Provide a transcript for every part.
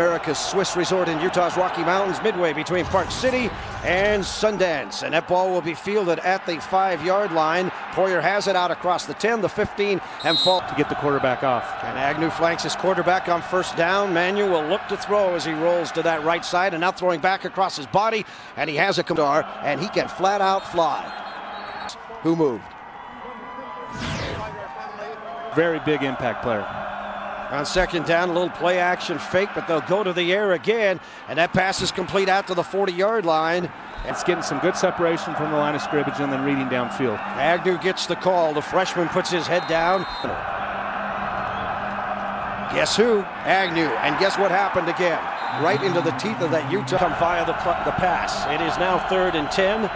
America's Swiss resort in Utah's Rocky Mountains, midway between Park City and Sundance. And that ball will be fielded at the 5-yard line. Poyer has it out across the 10, the 15, and fall to get the quarterback off. And Agnew flanks his quarterback on first down. Manuel will look to throw as he rolls to that right side, and now throwing back across his body, and he has a commandar, and he can flat out fly. Who moved? Very big impact player. On second down, a little play action fake, but they'll go to the air again, and that pass is complete out to the 40-yard line. It's getting some good separation from the line of scrimmage and then reading downfield. Agnew gets the call. The freshman puts his head down. Guess who? Agnew. And guess what happened again? Right into the teeth of that Utah. Come via the pass. It is now 3rd and 10.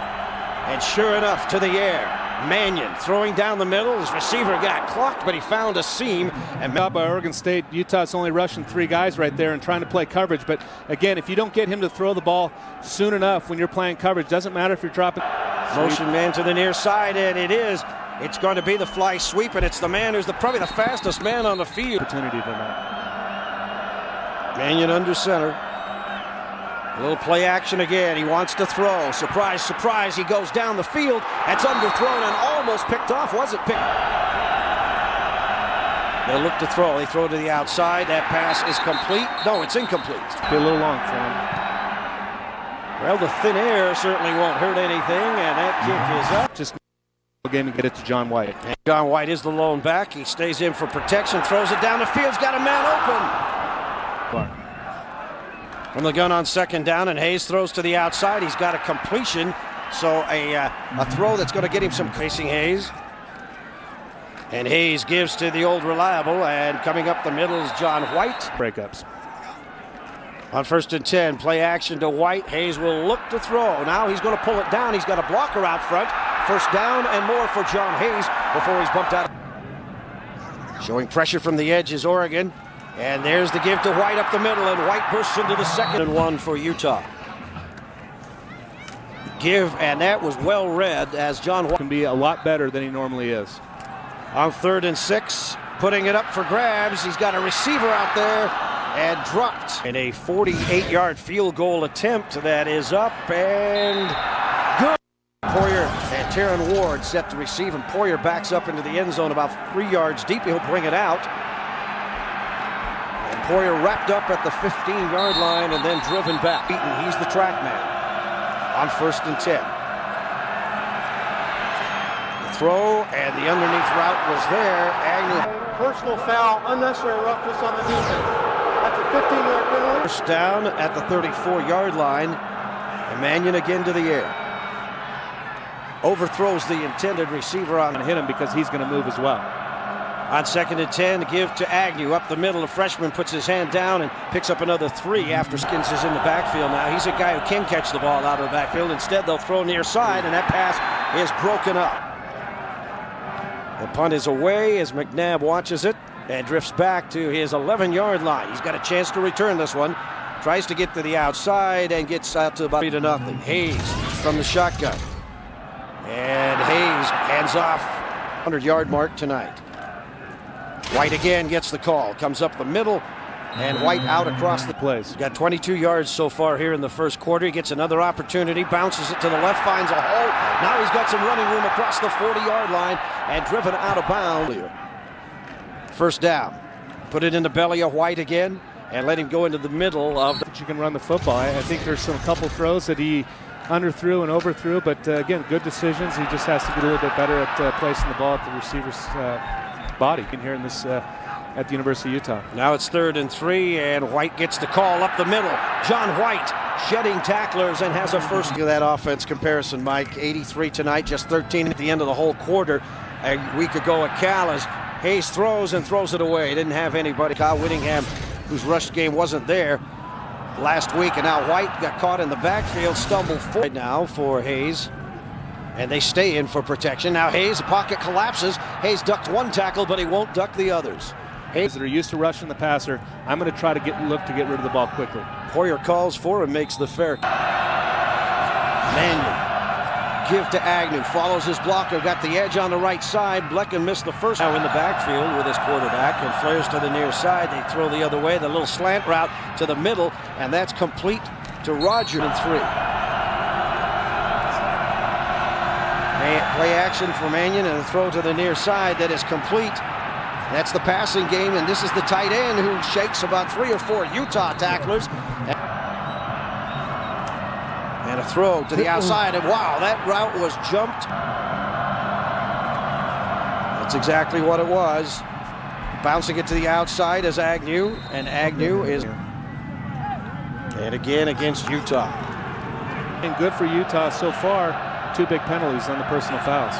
And sure enough, to the air. Mannion throwing down the middle. His receiver got clocked, but he found a seam. And by Oregon State, Utah's only rushing 3 guys right there and trying to play coverage. But again, if you don't get him to throw the ball soon enough when you're playing coverage, doesn't matter if you're dropping. Motion man to the near side, and it is. It's going to be the fly sweep, and it's the man who's probably the fastest man on the field. Opportunity tonight. Mannion under center. A little play action again. He wants to throw. Surprise, surprise. He goes down the field. That's underthrown and almost picked off. Wasn't picked. They'll look to throw. They throw to the outside. That pass is complete. No, it's incomplete. Be a little long for him. Well, the thin air certainly won't hurt anything, and that kick is up. Just game and get it to John White. And John White is the lone back. He stays in for protection, throws it down the field's got a man open. Clark. From the gun on second down, and Hayes throws to the outside. He's got a completion, so a throw that's going to get him some facing Hayes. And Hayes gives to the old reliable, and coming up the middle is John White. Breakups. On 1st and 10, play action to White. Hayes will look to throw. Now he's going to pull it down. He's got a blocker out front. First down and more for John Hayes before he's bumped out. Showing pressure from the edge is Oregon. And there's the give to White up the middle, and White bursts into the 2nd and 1 for Utah. Give, and that was well read as John White can be a lot better than he normally is. On 3rd and 6, putting it up for grabs. He's got a receiver out there and dropped. In a 48-yard field goal attempt that is up and good. Poyer and Terran Ward set to receive, and Poyer backs up into the end zone about 3 yards deep. He'll bring it out. Poyer wrapped up at the 15-yard line and then driven back. He's the track man on 1st and 10. The throw and the underneath route was there. Agnew. Personal foul, unnecessary roughness on the defense. That's a 15-yard penalty. First down at the 34-yard line. And Mannion again to the air. Overthrows the intended receiver on and hit him because he's going to move as well. On 2nd and 10, give to Agnew up the middle. The freshman puts his hand down and picks up another 3 after Skins is in the backfield now. He's a guy who can catch the ball out of the backfield. Instead, they'll throw near side, and that pass is broken up. The punt is away as McNabb watches it and drifts back to his 11-yard line. He's got a chance to return this one. Tries to get to the outside and gets out to about 3-0. Hayes from the shotgun. And Hayes hands off 100-yard mark tonight. White again gets the call, comes up the middle, and White out across the plays. Got 22 yards so far here in the first quarter. He gets another opportunity, bounces it to the left, finds a hole. Now he's got some running room across the 40-yard line and driven out of bounds. First down. Put it in the belly of White again and let him go into the middle of the... You can run the football. I think there's a couple throws that he underthrew and overthrew, but again, good decisions. He just has to get a little bit better at placing the ball at the receiver's body in here in this at the University of Utah. Now it's 3rd and 3, and White gets the call up the middle. John White shedding tacklers and has a first. To that offense comparison, Mike. 83 tonight, just 13 at the end of the whole quarter. A week ago at Cal, as Hayes throws and throws it away. Didn't have anybody. Kyle Whittingham, whose rush game wasn't there last week, and now White got caught in the backfield, stumbled forward now for Hayes. And they stay in for protection. Now Hayes, the pocket collapses. Hayes ducked one tackle, but he won't duck the others. Hayes that are used to rushing the passer. I'm going to try to look to get rid of the ball quickly. Poyer calls for him, makes the fair. Mannion give to Agnew. Follows his blocker, got the edge on the right side. Blecken missed the first now in the backfield with his quarterback and flares to the near side. They throw the other way, the little slant route to the middle, and that's complete to Roger in 3. Play action for Mannion and a throw to the near side that is complete. That's the passing game, and this is the tight end who shakes about 3 or 4 Utah tacklers. And a throw to the outside, and wow, that route was jumped. That's exactly what it was. Bouncing it to the outside is Agnew, and Agnew is... And again against Utah. And good for Utah so far. 2 big penalties on the personal fouls.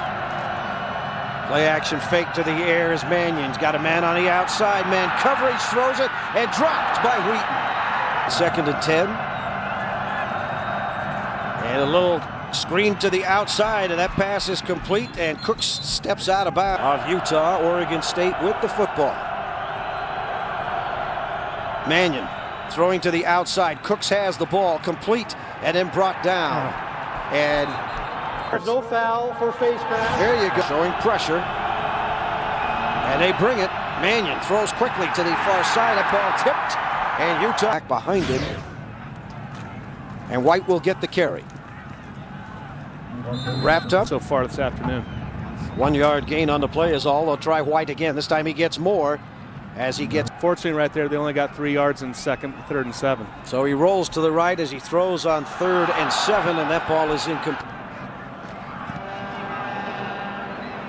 Play action fake to the air as Mannion's got a man on the outside. Man coverage, throws it, and dropped by Wheaton. 2nd and 10. And a little screen to the outside, and that pass is complete, and Cooks steps out of bounds. Of Utah, Oregon State with the football. Mannion throwing to the outside. Cooks has the ball, complete, and then brought down. And There's no foul for face mask. there you go, showing pressure. And they bring it. Mannion throws quickly to the far side. That ball tipped, and Utah back behind him. And White will get the carry. Wrapped up. So far this afternoon. 1 yard gain on the play is all. They'll try White again. This time he gets more as he gets. Fortunately, right there, they only got 3 yards in 3rd and 7. So he rolls to the right as he throws on 3rd and 7, and that ball is incomplete.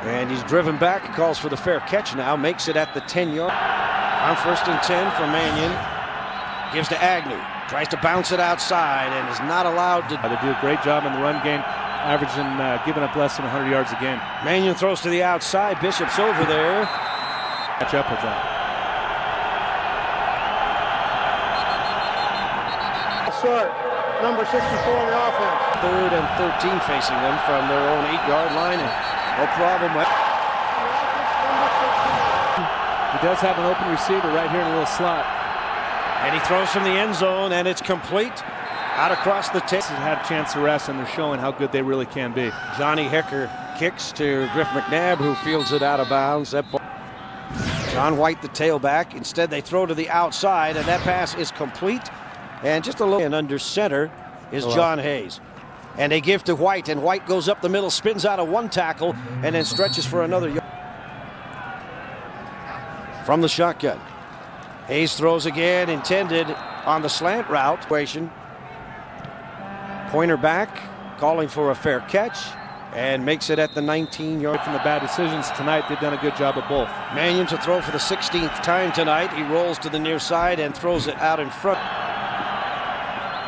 And he's driven back. He calls for the fair catch now. Makes it at the 10-yard. On 1st and 10 for Mannion. Gives to Agnew. Tries to bounce it outside and is not allowed to. They do a great job in the run game, averaging giving up less than 100 yards a game. Mannion throws to the outside. Bishop's over there. Catch up with that. Start. Number 64 on the offense. 3rd and 13 facing them from their own 8-yard line. And no problem. He does have an open receiver right here in a little slot. And he throws from the end zone, and it's complete. Out across the tip. Had a chance to rest, and they're showing how good they really can be. Johnny Hecker kicks to Griff McNabb, who fields it out of bounds. That ball. John White, the tailback. Instead, they throw to the outside, and that pass is complete. And just a little. And under center is John Hayes. And they give to White, and White goes up the middle, spins out of 1 tackle, and then stretches for another yard. From the shotgun. Hayes throws again, intended on the slant route. Pointer back, calling for a fair catch, and makes it at the 19-yard. From the bad decisions tonight, they've done a good job of both. Mannion to throw for the 16th time tonight. He rolls to the near side and throws it out in front.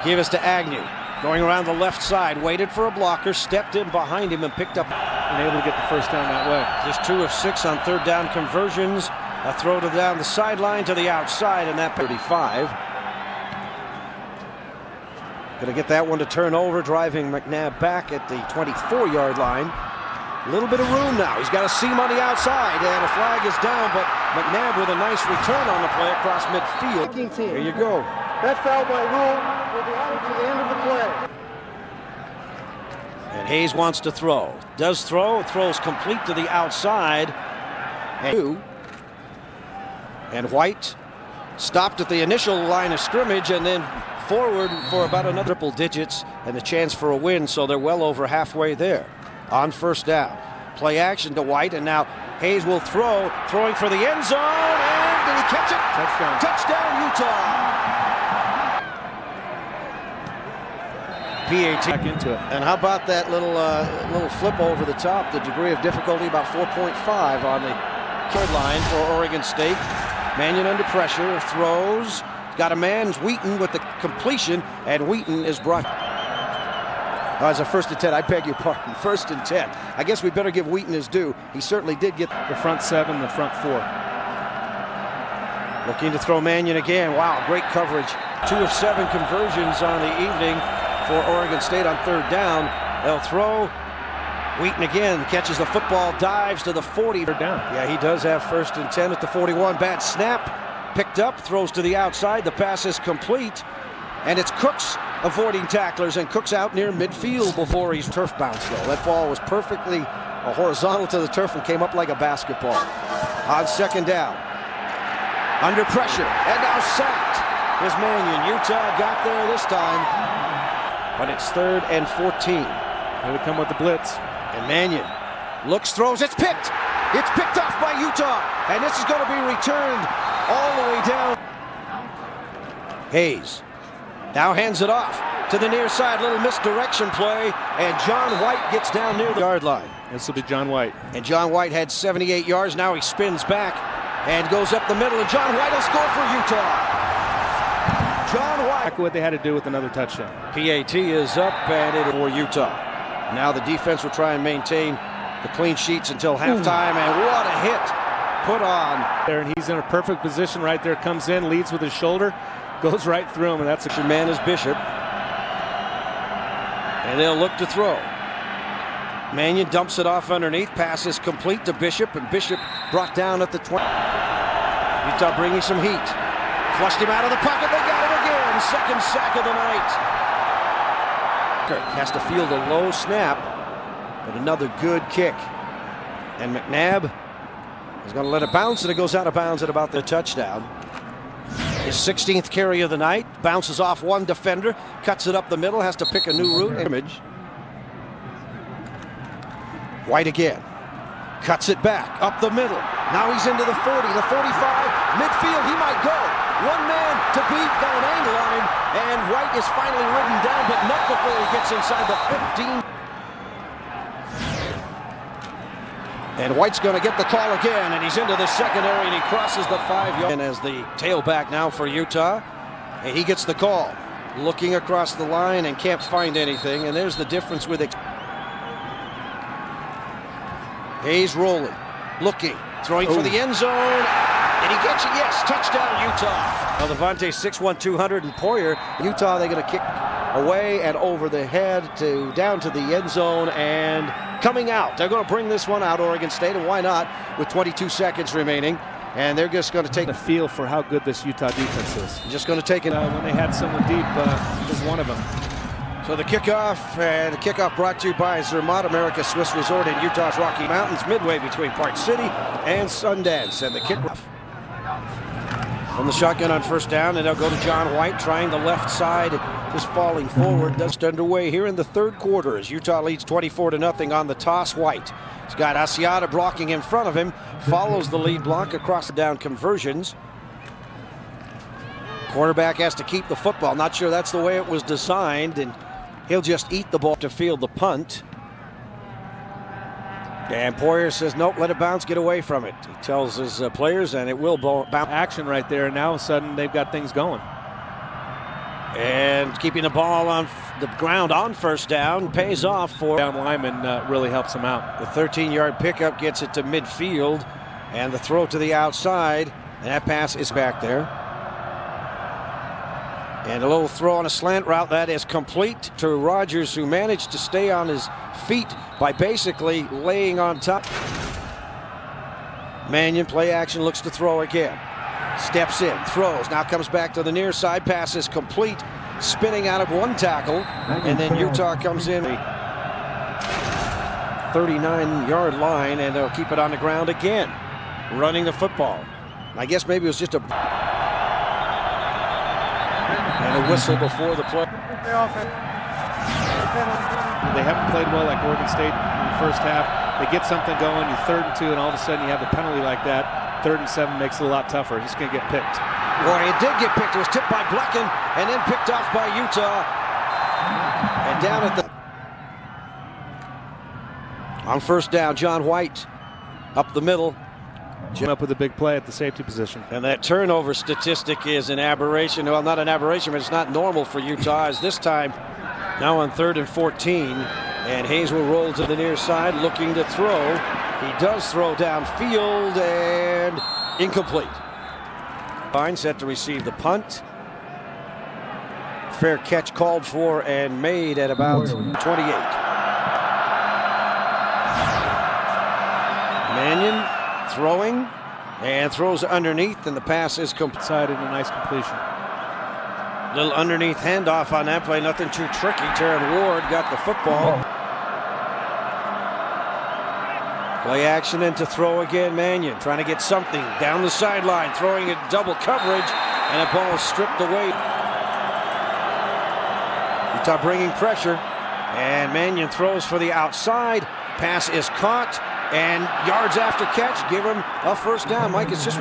Give us to Agnew. Going around the left side, waited for a blocker, stepped in behind him and picked up. And able to get the first down that way. Just 2 of 6 on 3rd down conversions. A throw to down the sideline to the outside, and that 35. Going to get that one to turn over, driving McNabb back at the 24-yard line. A little bit of room now. He's got a seam on the outside, and a flag is down, but McNabb with a nice return on the play across midfield. There you go. That foul by Rule will be added to the end of the play. And Hayes wants to throw. Does throw. Throws complete to the outside. And White stopped at the initial line of scrimmage and then forward for about another triple digits and the chance for a win, so they're well over halfway there. On 1st down. Play action to White, and now Hayes will throw, throwing for the end zone, and did he catch it? Touchdown. Touchdown, Utah. PAT. Back into it. And how about that little flip over the top? The degree of difficulty about 4.5 on the third line for Oregon State. Mannion under pressure, throws. Got a man, Wheaton, with the completion, and Wheaton is brought. It's a 1st and 10. I beg your pardon. 1st and 10. I guess we better give Wheaton his due. He certainly did get the front 7, the front 4. Looking to throw Mannion again. Wow, great coverage. 2 of 7 conversions on the evening for Oregon State on 3rd down. They'll throw. Wheaton again catches the football, dives to the 40. Down. Yeah, he does have 1st and 10 at the 41. Bad snap. Picked up, throws to the outside. The pass is complete. And it's Cooks avoiding tacklers and cooks out near midfield before he's turf bounced, though. That ball was perfectly horizontal to the turf and came up like a basketball. On second down, under pressure, and now sacked. Here's Mannion. Utah got there this time, but it's 3rd and 14. Here we come with the blitz. And Mannion looks, throws, it's picked. It's picked off by Utah, and this is going to be returned all the way down. Hayes now hands it off to the near side, little misdirection play, and John White gets down near the yard line. This will be John White. And John White had 78 yards. Now he spins back and goes up the middle, and John White will score for Utah. John White. Exactly what they had to do with another touchdown. PAT is up, and it for Utah. Now the defense will try and maintain the clean sheets until halftime, and what a hit put on. There, and he's in a perfect position right there. Comes in, leads with his shoulder, goes right through him, and that's Your man is Bishop. And they'll look to throw. Mannion dumps it off underneath. Pass is complete to Bishop, and Bishop brought down at the 20. Utah bringing some heat. Flushed him out of the pocket. They got him again. Second sack of the night. Has to field a low snap, but another good kick. And McNabb is going to let it bounce, and it goes out of bounds at about the touchdown. His 16th carry of the night. Bounces off one defender, cuts it up the middle, has to pick a new route. Image. White again. Cuts it back, up the middle. Now he's into the 40, the 45, midfield, he might go. One man to beat, got an angle on him, and White is finally ridden down, but not before he gets inside the 15. And White's going to get the call again, and he's into the secondary, and he crosses the 5-yard. And as the tailback now for Utah, and he gets the call. Looking across the line and can't find anything, and there's the difference with it. Hayes rolling, looking, throwing for the end zone, and he gets it, yes, touchdown Utah. Now Levante 6'1", 200, and Poyer, Utah, they're going to kick away and over the head to down to the end zone, and coming out. They're going to bring this one out, Oregon State, and why not, with 22 seconds remaining. And they're just going to take a feel for how good this Utah defense is. Just going to take it. When they had someone deep, was one of them. So the kickoff, and the kickoff brought to you by Zermatt, America Swiss Resort in Utah's Rocky Mountains, midway between Park City and Sundance. And the kickoff from the shotgun on first down, and they'll go to John White, trying the left side, just falling forward. Just underway here in the third quarter as Utah leads 24-0 on the toss. White. He's got Asiata blocking in front of him, follows the lead block across the down conversions. Quarterback has to keep the football. Not sure that's the way it was designed, and he'll just eat the ball to field the punt. And Poyer says, nope, let it bounce, get away from it. He tells his players, and it will bounce. Action right there, and now all of a sudden they've got things going. And keeping the ball on the ground on first down pays off for down lineman, really helps him out. The 13-yard pickup gets it to midfield, and the throw to the outside, and that pass is back there. And a little throw on a slant route that is complete to Rogers, who managed to stay on his feet by basically laying on top. Mannion, play action, looks to throw again. Steps in, throws, now comes back to the near side, pass is complete, spinning out of one tackle, and then Utah comes in the 39-yard line, and they'll keep it on the ground again, running the football. I guess maybe it was just a whistle before the play. They haven't played well like Oregon State in the first half. They get something going, you 3rd and 2, and all of a sudden you have a penalty like that. 3rd and 7 makes it a lot tougher. He's going to get picked. Boy, it did get picked. It was tipped by Blecken and then picked off by Utah. And down at the... On first down, John White up the middle. Up with a big play at the safety position. And that turnover statistic is an aberration. Well, not an aberration, but it's not normal for Utah, as this time now on 3rd and 14. And Hayes will roll to the near side, looking to throw. He does throw downfield, and incomplete. Fine, set to receive the punt. Fair catch called for and made at about 28. Mannion throwing, and throws underneath, and the pass is complete. Side in a nice completion. Little underneath handoff on that play, nothing too tricky. Terran Ward got the football. Play action and to throw again. Mannion trying to get something down the sideline, throwing it double coverage, and a ball is stripped away. Utah bringing pressure, and Mannion throws for the outside. Pass is caught, and yards after catch give him a first down. Mike, it's just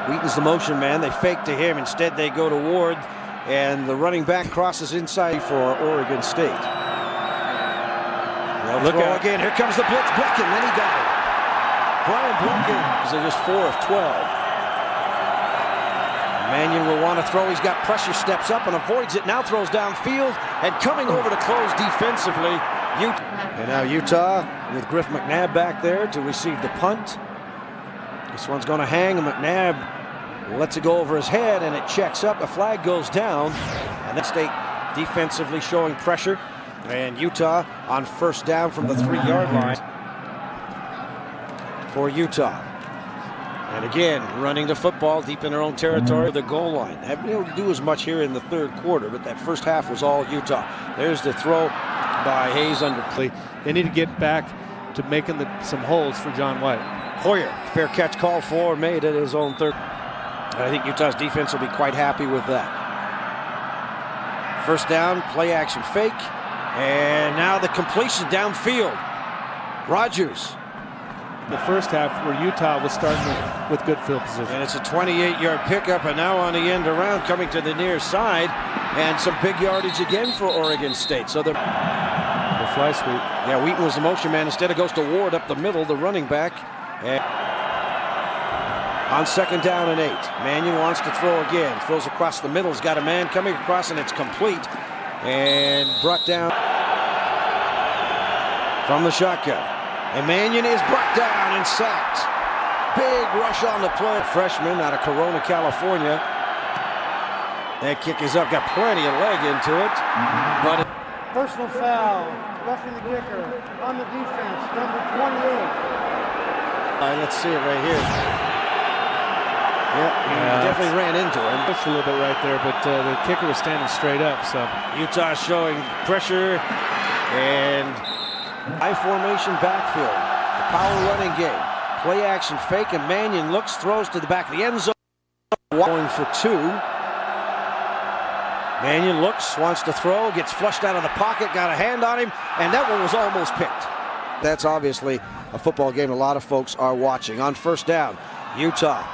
Wheaton's the motion man. They fake to him. Instead, they go to Ward, and the running back crosses inside for Oregon State. They'll Look throw out again. Here comes the blitz. Blinken, then he got it. Brian Blinken is just 4 of 12. Mannion will want to throw. He's got pressure, steps up and avoids it. Now throws downfield and coming over to close defensively. And now Utah with Griff McNabb back there to receive the punt. This one's going to hang. McNabb lets it go over his head and it checks up. A flag goes down. And that State defensively showing pressure. And Utah on first down from the 3-yard line for Utah. And again, running the football deep in their own territory, the goal line. Haven't been able to do as much here in the third quarter, but that first half was all Utah. There's the throw by Hayes under play. They need to get back to making some holes for John White. Hoyer, fair catch called for, made it his own third. And I think Utah's defense will be quite happy with that. First down, play action fake. And now the completion downfield. Rogers. The first half where Utah was starting with good field position. And it's a 28-yard pickup, and now on the end around, coming to the near side, and some big yardage again for Oregon State. So the fly sweep. Yeah, Wheaton was the motion man. Instead, it goes to Ward up the middle, the running back. And on second down and 8, Mannion wants to throw again. Throws across the middle. He's got a man coming across, and it's complete. And brought down from the shotgun. And Mannion is brought down and sacked. Big rush on the play. Freshman out of Corona, California. That kick is up. Got plenty of leg into it. But Personal foul, roughing the kicker on the defense, number 28. let's see it right here. Yep, he definitely ran into him. Pushed a little bit right there, but the kicker was standing straight up. So Utah showing pressure and high formation backfield. The power running game. Play action fake, and Mannion looks, throws to the back of the end zone. Going for 2. Mannion looks, wants to throw, gets flushed out of the pocket, got a hand on him, and that one was almost picked. That's obviously a football game a lot of folks are watching. On first down, Utah.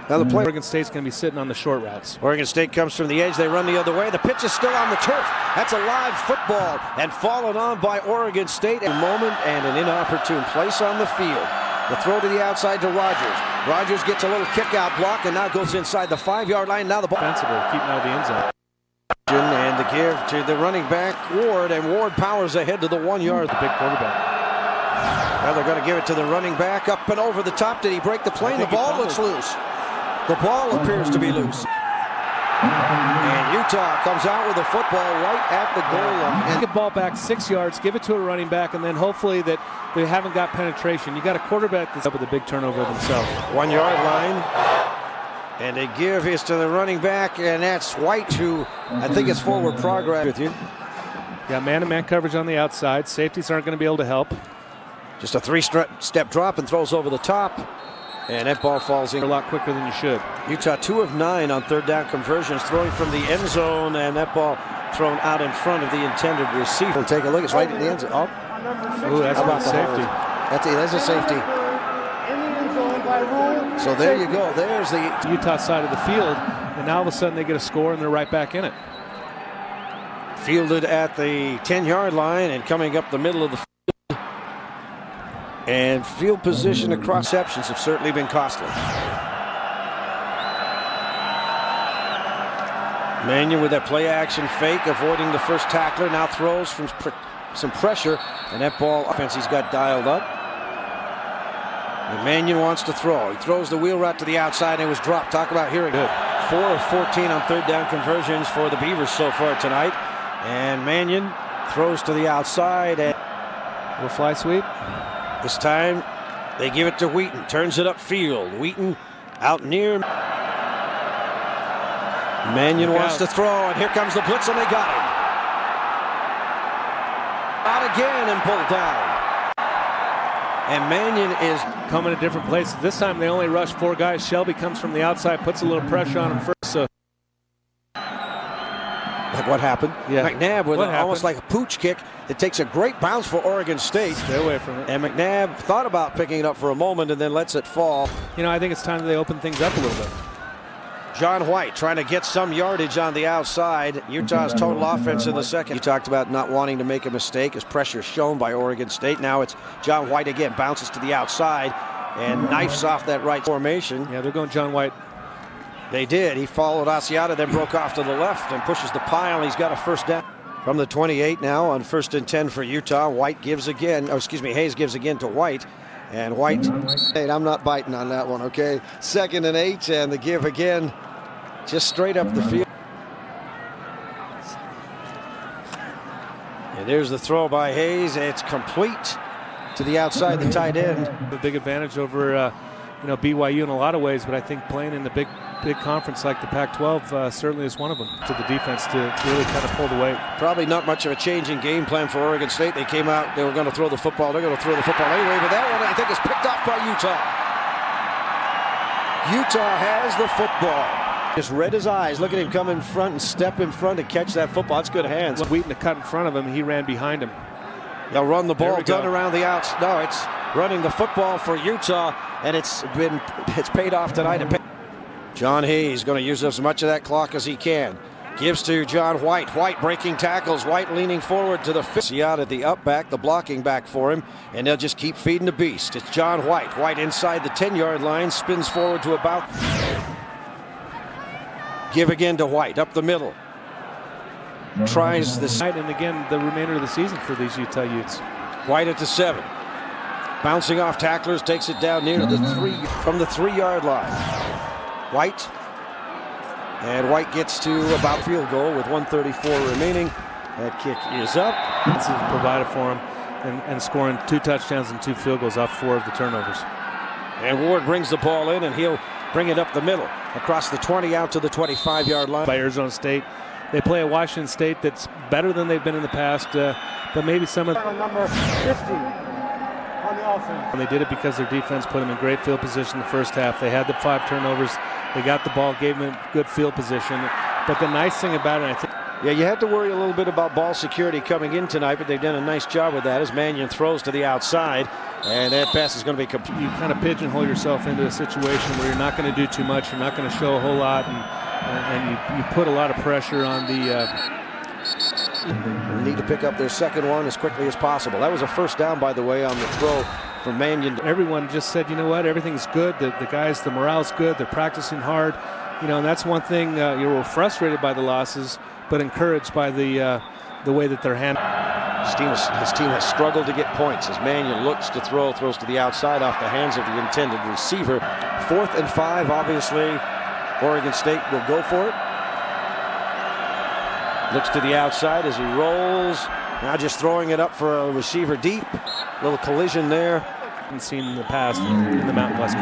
Now the play. Oregon State's going to be sitting on the short routes. Oregon State comes from the edge. They run the other way. The pitch is still on the turf. That's a live football and fallen on by Oregon State. A moment and an inopportune place on the field. The throw to the outside to Rogers. Rogers gets a little kick-out block and now goes inside the 5-yard line. Now the ball. Defensively, keeping out of the end zone. And the give to the running back, Ward, and Ward powers ahead to the 1-yard. The big quarterback. Well, they're going to give it to the running back up and over the top. Did he break the plane? The ball looks loose. The ball appears to be loose. And Utah comes out with the football right at the goal line. Get the ball back 6 yards, give it to a running back, and then hopefully that they haven't got penetration. You got a quarterback that's up with a big turnover himself. 1-yard line. And they give is to the running back, and that's White, who I think is forward progress with you. Got man-to-man coverage on the outside. Safeties aren't going to be able to help. Just a 3-step drop and throws over the top. And that ball falls in a lot quicker than you should. Utah 2 of 9 on third down conversions, throwing from the end zone, and that ball thrown out in front of the intended receiver. We'll take a look. It's right in the end zone. Oh, ooh, that's about safety. That's a safety. So there you go. There's the Utah side of the field, and now all of a sudden they get a score and they're right back in it. Fielded at the 10-yard line and coming up the middle of the field. And field position and cross-sections have certainly been costly. Mannion with that play-action fake, avoiding the first tackler. Now throws from some pressure, and that ball offense he's got dialed up. And Mannion wants to throw. He throws the wheel route to the outside, and it was dropped. Talk about hearing it. 4 of 14 on third down conversions for the Beavers so far tonight. And Mannion throws to the outside. And little fly sweep. This time, they give it to Wheaton. Turns it upfield. Wheaton out near. Mannion wants to throw, and here comes the blitz, and they got him. Out again and pulled down. And Mannion is coming to different places. This time they only rush 4 guys. Shelby comes from the outside, puts a little pressure on him first. So, like what happened? Yeah. McNabb with almost like a pooch kick that takes a great bounce for Oregon State. Stay away from it. And McNabb thought about picking it up for a moment and then lets it fall. You know, I think it's time that they open things up a little bit. John White trying to get some yardage on the outside. Utah's total offense in the second. You talked about not wanting to make a mistake as pressure shown by Oregon State. Now it's John White again, bounces to the outside and knifes off that right formation. Yeah, they're going John White. They did. He followed Asiata, then broke off to the left and pushes the pile. He's got a first down. From the 28 now on 1st and 10 for Utah. White gives again, Hayes gives again to White. And White, I'm not biting on that one, okay? 2nd and 8, and the give again, just straight up the field. And there's the throw by Hayes. It's complete to the outside, the tight end. A big advantage over BYU in a lot of ways, but I think playing in the big conference like the Pac-12 certainly is one of them to the defense to really kind of pull the weight. Probably not much of a change in game plan for Oregon State. They came out, they were going to throw the football. They're going to throw the football anyway, but that one I think is picked off by Utah. Utah has the football. Just read his eyes. Look at him come in front and step in front and catch that football. It's good hands. Wheaton to cut in front of him. He ran behind him. They'll run the ball done around the outs. No, it's running the football for Utah, and it's paid off tonight. John Hayes going to use as much of that clock as he can. Gives to John White. White breaking tackles. White leaning forward to the 50 out at the up back, the blocking back for him, and they'll just keep feeding the beast. It's John White. White inside the 10-yard line, spins forward to about. Give again to White up the middle. Tries the side, and again the remainder of the season for these Utah Utes. White at the 7. Bouncing off tacklers, takes it down near the 3 from the 3-yard line. White. And White gets to about field goal with 1:34 remaining. That kick is up. This is provided for him and scoring 2 touchdowns and 2 field goals off 4 of the turnovers. And Ward brings the ball in, and he'll bring it up the middle across the 20 out to the 25-yard line. By Arizona State. They play a Washington State that's better than they've been in the past, but maybe some of number 50 on the offense. And they did it because their defense put them in great field position the first half. They had the 5 turnovers. They got the ball, gave them good field position. But the nice thing about it, I think. Yeah, you had to worry a little bit about ball security coming in tonight, but they've done a nice job with that as Mannion throws to the outside. And that pass is going to be complete. You kind of pigeonhole yourself into a situation where you're not going to do too much. You're not going to show a whole lot. And you put a lot of pressure on the. Need to pick up their second one as quickly as possible. That was a first down, by the way, on the throw from Mannion. Everyone just said, you know what, everything's good. The guys, the morale's good. They're practicing hard. And that's one thing. You're frustrated by the losses, but encouraged by the way that they're handling. His team has struggled to get points as Mannion looks to throws to the outside off the hands of the intended receiver. 4th and 5, obviously. Oregon State will go for it. Looks to the outside as he rolls. Now just throwing it up for a receiver deep. Little collision there. Haven't seen in the past in the Mountain West Conference.